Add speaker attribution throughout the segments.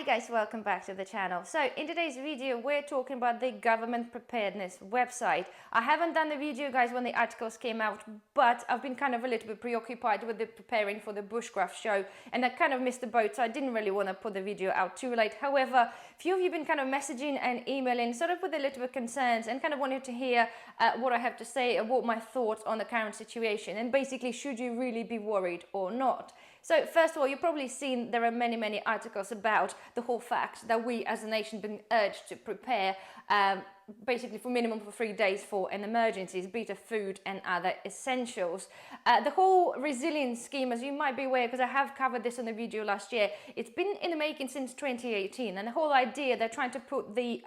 Speaker 1: Hi guys, welcome back to the channel. So in today's video we're talking about the government preparedness website. I haven't done the video guys when the articles came out, but I've been kind of a little bit preoccupied with the preparing for the bushcraft show and I kind of missed the boat, so I didn't really want to put the video out too late. However, a few of you have been kind of messaging and emailing sort of with a little bit concerns and kind of wanted to hear what I have to say and what my thoughts on the current situation and basically should you really be worried or not. So first of all, you've probably seen there are many articles about the whole fact that we as a nation been urged to prepare basically for minimum for 3 days for an emergencies, be it of food and other essentials. The whole resilience scheme, as you might be aware, because I have covered this in the video last year, it's been in the making since 2018, and the whole idea they're trying to put the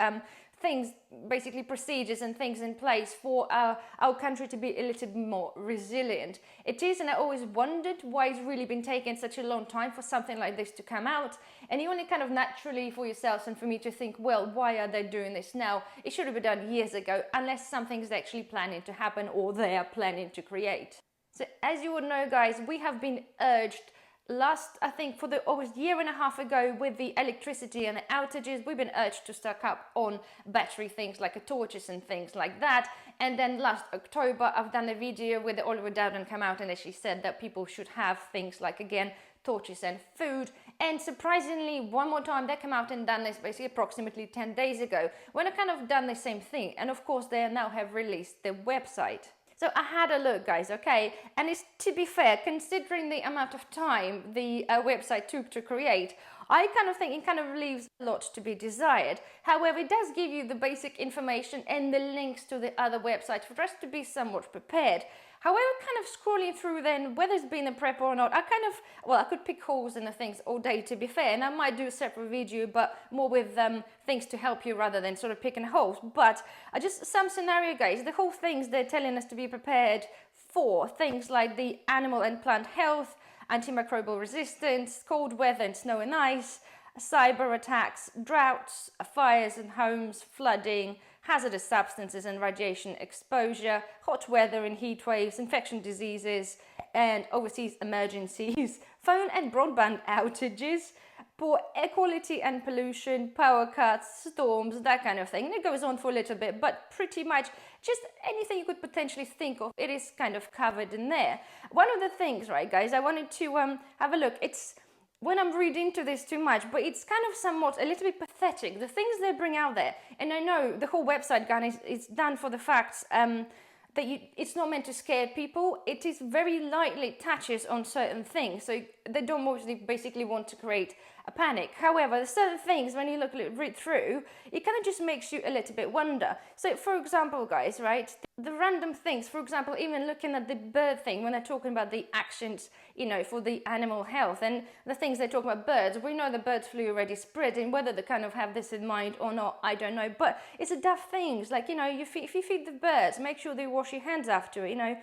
Speaker 1: things, basically procedures and things in place for our country to be a little bit more resilient. It is, and I always wondered why it's really been taking such a long time for something like this to come out. And you only kind of naturally for yourselves and for me to think, well, why are they doing this now? It should have been done years ago, unless something's actually planning to happen or they are planning to create. So as you would know, guys, we have been urged I think for the almost year and a half ago with the electricity and the outages, we've been urged to stock up on battery things like torches and things like that. And then last October, I've done a video with Oliver Dowden come out and actually said that people should have things like, again, torches and food. And surprisingly, one more time, they come out and done this basically approximately 10 days ago, when I kind of done the same thing. And of course, they now have released the website. So I had a look, guys, okay, and it's, to be fair, considering the amount of time the website took to create, I kind of think it kind of leaves a lot to be desired. However, it does give you the basic information and the links to the other websites for us to be somewhat prepared. However, kind of scrolling through then, whether it's been a prep or not, I could pick holes in the things all day, to be fair, and I might do a separate video, but more with things to help you rather than sort of picking holes. But just some scenario, guys, the whole things they're telling us to be prepared for, things like the animal and plant health, antimicrobial resistance, cold weather and snow and ice, cyber attacks, droughts, fires in homes, flooding, hazardous substances and radiation exposure, hot weather and heat waves, infection diseases and overseas emergencies, phone and broadband outages, poor air quality and pollution, power cuts, storms, that kind of thing. And it goes on for a little bit, but pretty much just anything you could potentially think of, it is kind of covered in there. One of the things, right, guys, I wanted to have a look. It's when I'm reading into this too much, but it's kind of somewhat a little bit pathetic, the things they bring out there. And I know the whole website, guys, is done for the facts that it's not meant to scare people. It is very lightly touches on certain things, so they don't mostly basically want to create a panic. However, there's certain things when you read through, it kind of just makes you a little bit wonder. So for example, guys, right, the random things, for example, even looking at the bird thing when they're talking about the actions, you know, for the animal health and the things they talk about birds, we know the bird flu already spread, and whether they kind of have this in mind or not, I don't know, but it's a daft things like, you know, if you feed the birds, make sure they wash your hands after, you know,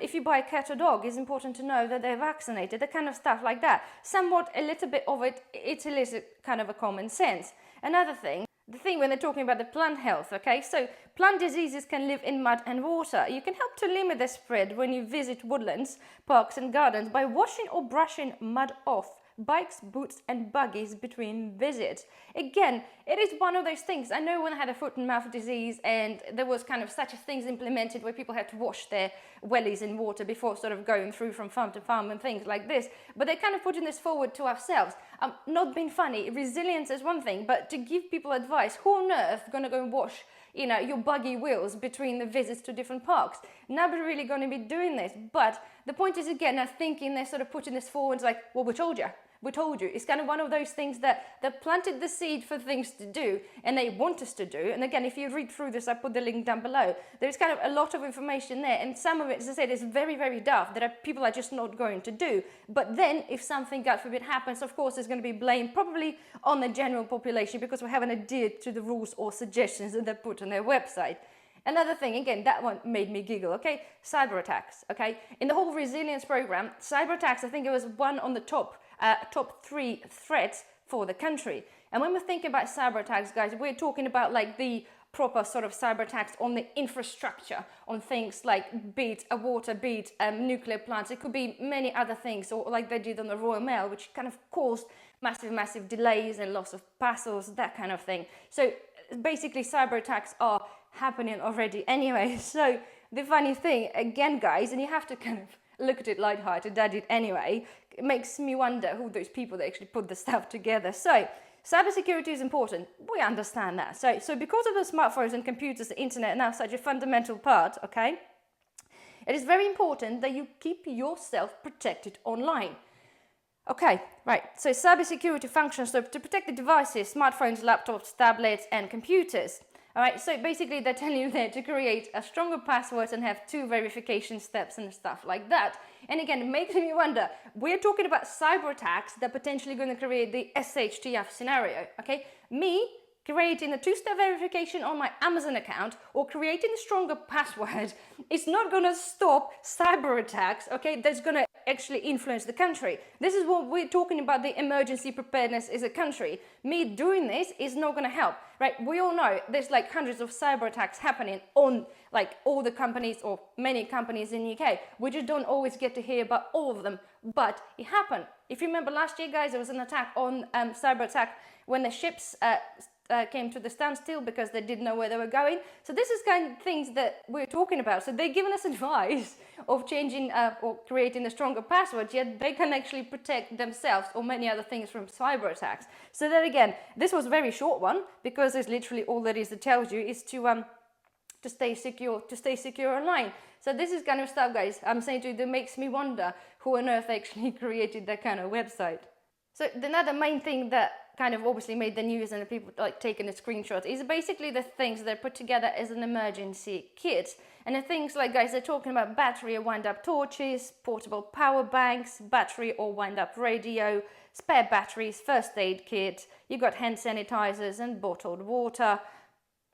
Speaker 1: if you buy a cat or dog, it's important to know that they're vaccinated, that kind of stuff like that. Somewhat a little bit of it, it's a little kind of a common sense. Another thing, the thing when they're talking about the plant health, okay, so plant diseases can live in mud and water. You can help to limit the spread when you visit woodlands, parks and gardens by washing or brushing mud off bikes, boots and buggies between visits. Again, it is one of those things. I know when I had a foot and mouth disease and there was kind of such a things implemented where people had to wash their wellies in water before sort of going through from farm to farm and things like this, but they're kind of putting this forward to ourselves. Not being funny, resilience is one thing, but to give people advice, who on earth gonna go and wash, you know, your buggy wheels between the visits to different parks? Nobody really going to be doing this. But the point is, again, I think they're sort of putting this forward, it's like, well, we told you. We told you. It's kind of one of those things that they planted the seed for things to do and they want us to do. And again, if you read through this, I put the link down below. There's kind of a lot of information there. And some of it, as I said, is very daft that people are just not going to do. But then if something, God forbid, happens, of course, there's going to be blame probably on the general population because we haven't adhered to the rules or suggestions that they put on their website. Another thing, again, that one made me giggle, okay? Cyber attacks, okay? In the whole resilience program, cyber attacks, I think it was one on the top 3 threats for the country. And when we think about cyber attacks, guys, we're talking about like the proper sort of cyber attacks on the infrastructure, on things like beat a water, beat nuclear plants. It could be many other things, or like they did on the Royal Mail, which kind of caused massive delays and loss of parcels, that kind of thing. So basically cyber attacks are happening already anyway. So the funny thing again, guys, and you have to kind of look at it lighthearted, I did anyway, it makes me wonder who those people that actually put the stuff together. So cybersecurity is important. We understand that. So because of the smartphones and computers, the internet now such a fundamental part, okay, it is very important that you keep yourself protected online. Okay, right. So cybersecurity functions to protect the devices, smartphones, laptops, tablets, and computers. All right, so basically they're telling you there to create a stronger password and have 2 verification steps and stuff like that. And again, it makes me wonder, we're talking about cyber attacks that are potentially going to create the SHTF scenario, okay? Me creating a 2-step verification on my Amazon account or creating a stronger password is not going to stop cyber attacks, okay, that's going to actually influence the country. This is what we're talking about, the emergency preparedness as a country. Me doing this is not going to help, right? We all know there's like hundreds of cyber attacks happening on like all the companies or many companies in the UK. We just don't always get to hear about all of them, but it happened. If you remember last year, guys, there was an attack on cyber attack when the ships came to the standstill because they didn't know where they were going. So this is kind of things that we're talking about. So they're giving us advice of changing or creating a stronger password, yet they can actually protect themselves or many other things from cyber attacks. So then again, this was a very short one because it's literally all that is that tells you is to stay secure online. So this is kind of stuff, guys, I'm saying to you, that makes me wonder who on earth actually created that kind of website. So another main thing that kind of obviously made the news and the people like taking the screenshots is basically the things that are put together as an emergency kit. And the things like, guys, they're talking about battery or wind-up torches, portable power banks, battery or wind-up radio, spare batteries, first aid kit, you got hand sanitizers and bottled water,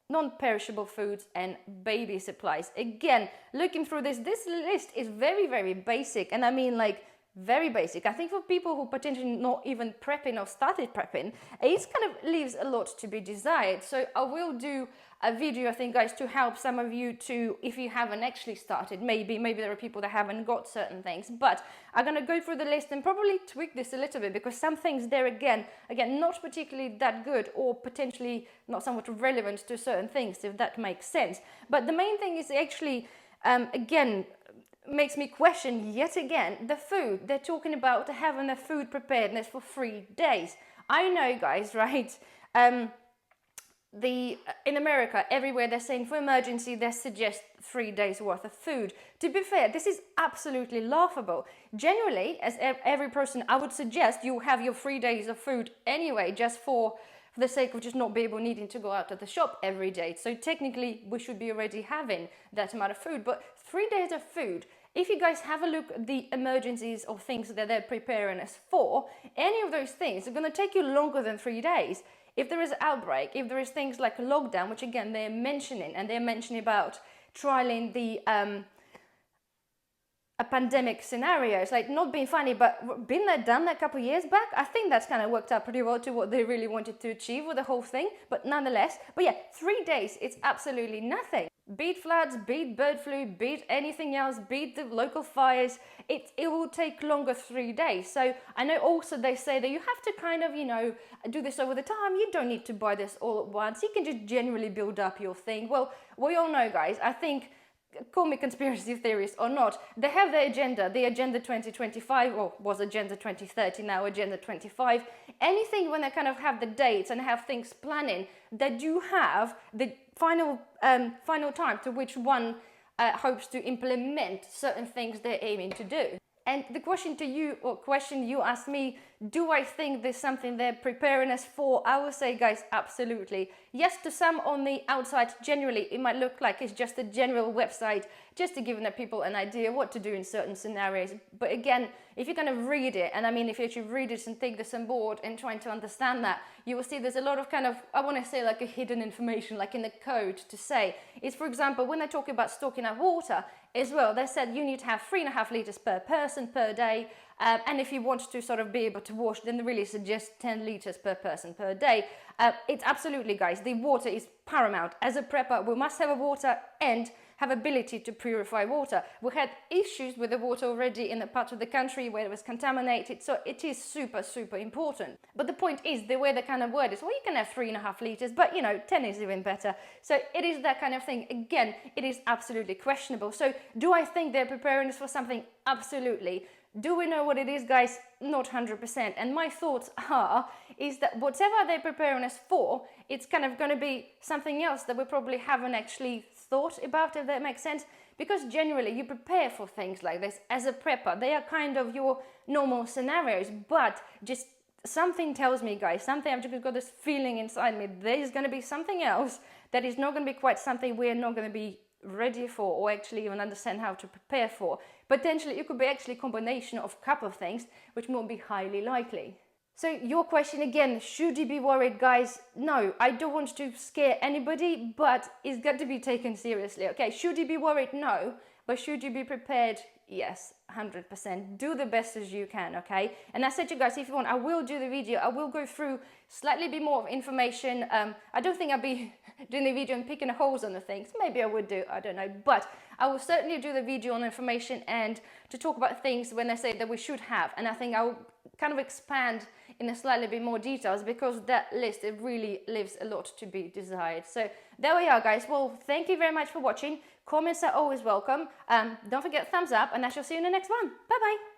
Speaker 1: non-perishable foods and baby supplies. Again, looking through this list is very, very basic, and I mean like very basic. I think for people who potentially not even prepping or started prepping, it kind of leaves a lot to be desired. So I will do a video, I think, guys, to help some of you to, if you haven't actually started, maybe there are people that haven't got certain things, but I'm going to go through the list and probably tweak this a little bit because some things there again, not particularly that good or potentially not somewhat relevant to certain things, if that makes sense. But the main thing is actually, again, makes me question yet again the food. They're talking about having a food preparedness for 3 days. I know, guys, right? In America, everywhere they're saying for emergency, they suggest 3 days worth of food. To be fair, this is absolutely laughable. Generally, as every person, I would suggest you have your 3 days of food anyway, just for the sake of just not be able needing to go out to the shop every day. So technically, we should be already having that amount of food. But 3 days of food, if you guys have a look at the emergencies or things that they're preparing us for, any of those things are going to take you longer than 3 days. If there is an outbreak, if there is things like a lockdown, which again they're mentioning, and they're mentioning about trialing the a pandemic scenario. It's like not being funny, but been there, done that a couple of years back. I think that's kind of worked out pretty well to what they really wanted to achieve with the whole thing. But nonetheless, but yeah, 3 days, it's absolutely nothing. Beat floods, beat bird flu, beat anything else, beat the local fires, it will take longer 3 days. So I know also they say that you have to kind of, do this over the time. You don't need to buy this all at once. You can just generally build up your thing. Well, we all know, guys, I think, call me conspiracy theories or not, they have their agenda, the Agenda 2025, or was Agenda 2030, now Agenda 25. Anything when they kind of have the dates and have things planning, that you have the final time to which one hopes to implement certain things they're aiming to do. And the question to you, or question you asked me, do I think there's something they're preparing us for? I would say, guys, absolutely. Yes, to some on the outside, generally, it might look like it's just a general website, just to give the people an idea what to do in certain scenarios. But again, if you kind of read it, and I mean, if you actually read it and take this on board and trying to understand that, you will see there's a lot of kind of, I want to say like a hidden information, like in the code to say. It's, for example, when they talk about stocking up water as well, they said you need to have 3.5 liters per person per day. And if you want to sort of be able to wash, then they really suggest 10 liters per person per day. It's absolutely, guys, the water is paramount. As a prepper, we must have a water, and have ability to purify water. We had issues with the water already in the part of the country where it was contaminated, so it is super, super important. But the point is, the way the kind of word is, well, you can have 3.5 liters, but 10 is even better. So it is that kind of thing. Again, it is absolutely questionable. So do I think they're preparing us for something? Absolutely. Do we know what it is, guys? Not 100%. And my thoughts is that whatever they're preparing us for, it's kind of going to be something else that we probably haven't actually thought about, if that makes sense. Because generally you prepare for things like this as a prepper. They are kind of your normal scenarios, but just something tells me, guys, I've just got this feeling inside me, there's going to be something else that is not going to be quite something we're not going to be ready for, or actually even understand how to prepare for. Potentially it could be actually a combination of a couple of things, which will be highly likely. So your question again, should you be worried, guys? No, I don't want to scare anybody, but it's got to be taken seriously. Okay, should you be worried? No, but should you be prepared? Yes, 100%. Do the best as you can, okay? And I said to you guys, if you want, I will do the video. I will go through slightly bit more of information. I don't think I'll be doing the video and picking holes on the things. Maybe I would do, I don't know. But I will certainly do the video on information and to talk about things when I say that we should have. And I think I'll kind of expand in a slightly bit more details, because that list, it really leaves a lot to be desired. So there we are, guys. Well, thank you very much for watching. Comments are always welcome. Don't forget thumbs up, and I shall see you in the next one. Bye bye.